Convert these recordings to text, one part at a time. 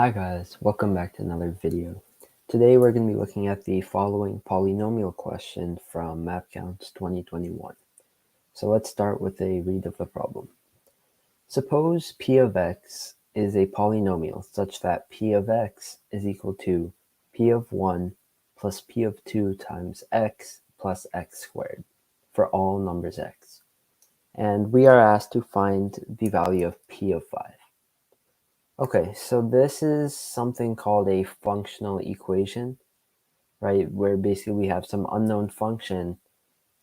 Hi guys, welcome back to another video. Today we're going to be looking at the following polynomial question from Mathcounts 2021. So let's start with a read of the problem. Suppose p of x is a polynomial such that p of x is equal to p of 1 plus p of 2 times x plus x squared for all numbers x. And we are asked to find the value of p of 5. Okay, so this is something called a functional equation, right? Where basically we have some unknown function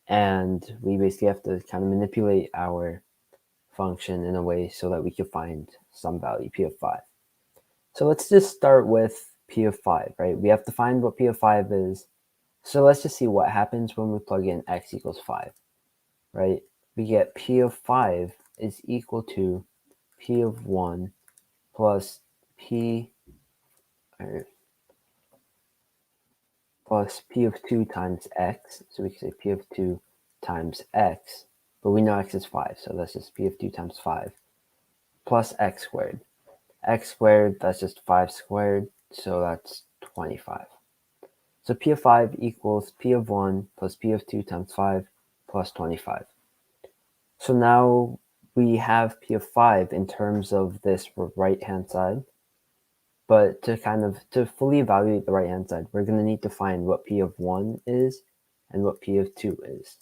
and we basically have to kind of manipulate our function in a way so that we can find some value, p of 5. So let's just start with p of 5, right? We have to find what p of 5 is. So let's just see what happens when we plug in x equals 5, right? We get p of 5 is equal to p of 1 plus p plus p of 2 times x. So we can say p of 2 times x, but we know x is 5, so that's just p of 2 times 5 plus x squared. X squared, that's just 5 squared, so that's 25. So p of 5 equals p of 1 plus p of 2 times 5 plus 25. So now we have p of 5 in terms of this right-hand side. But to fully evaluate the right-hand side, we're going to need to find what p of 1 is and what p of 2 is,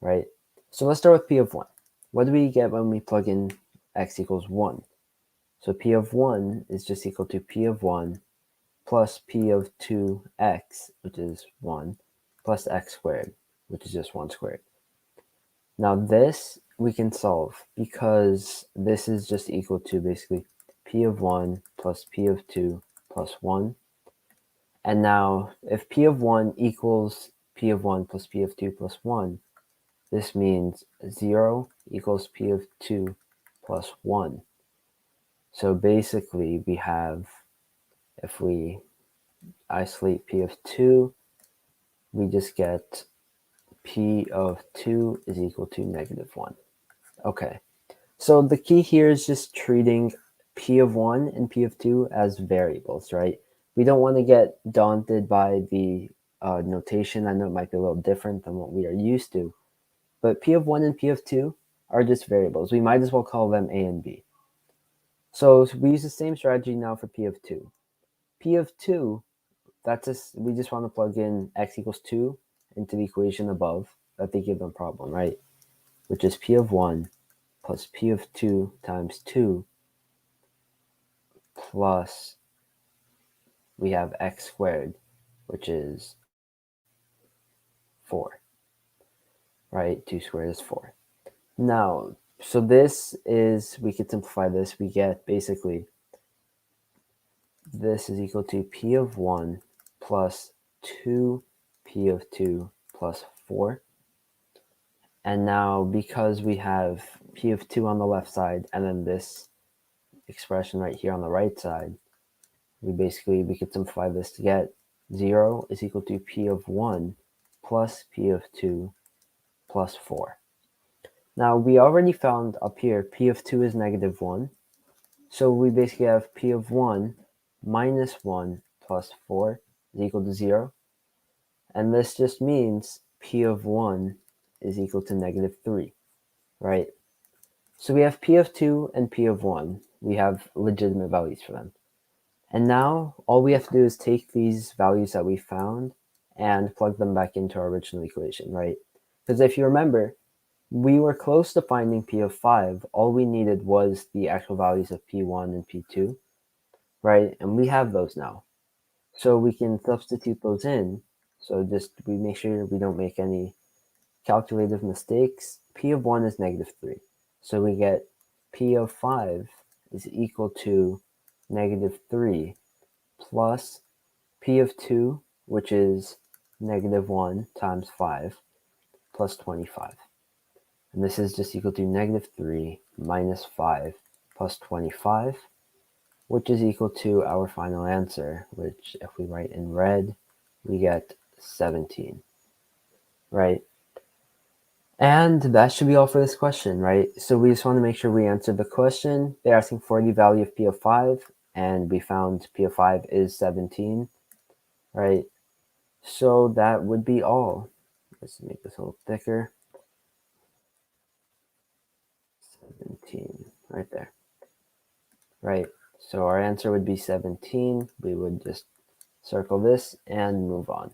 right? So let's start with p of 1. What do we get when we plug in x equals 1? So p of 1 is just equal to p of 1 plus p of 2x, which is 1, plus x squared, which is just 1 squared. Now this we can solve because this is just equal to basically p of 1 plus p of 2 plus 1. And now if p of 1 equals p of 1 plus p of 2 plus 1, this means 0 equals p of 2 plus 1. So basically we have, if we isolate p of 2, we just get p of 2 is equal to negative 1. Okay, so the key here is just treating p of 1 and p of 2 as variables, right? We don't want to get daunted by the notation. I know it might be a little different than what we are used to, but p of 1 and p of 2 are just variables. We might as well call them a and b. So we use the same strategy now for p of 2. P of 2, we just want to plug in x equals 2 into the equation above that they give them problem, right? Which is p of 1 plus p of 2 times 2 plus we have x squared, which is 4, right? 2 squared is 4. Now, so this is, we could simplify this. We get basically this is equal to p of 1 plus 2 p of 2 plus 4. And now because we have p of 2 on the left side and then this expression right here on the right side, we could simplify this to get 0 is equal to p of 1 plus p of 2 plus 4. Now we already found up here p of 2 is negative 1. So we basically have p of 1 minus 1 plus 4 is equal to 0. And this just means p of 1 is equal to negative 3, right? So we have p of 2 and p of 1. We have legitimate values for them. And now all we have to do is take these values that we found and plug them back into our original equation, right? Because if you remember, we were close to finding p of 5. All we needed was the actual values of p1 and p2, right? And we have those now. So we can substitute those in. So just we make sure we don't make any calculative mistakes. P of 1 is negative 3. So we get p of 5 is equal to negative 3 plus p of 2, which is negative 1 times 5 plus 25. And this is just equal to negative 3 minus 5 plus 25, which is equal to our final answer, which if we write in red, we get 17, right? And that should be all for this question, right? So we just want to make sure we answer the question. They're asking for the value of p of 5, and we found P of 5 is 17, right? So that would be all. Let's make this a little thicker. 17, right there. Right, so our answer would be 17. We would just circle this and move on.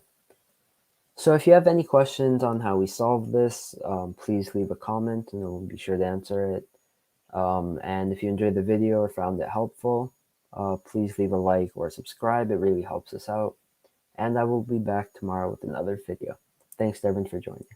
So if you have any questions on how we solve this, please leave a comment and we'll be sure to answer it. And if you enjoyed the video or found it helpful, please leave a like or subscribe. It really helps us out. And I will be back tomorrow with another video. Thanks, Devin, for joining.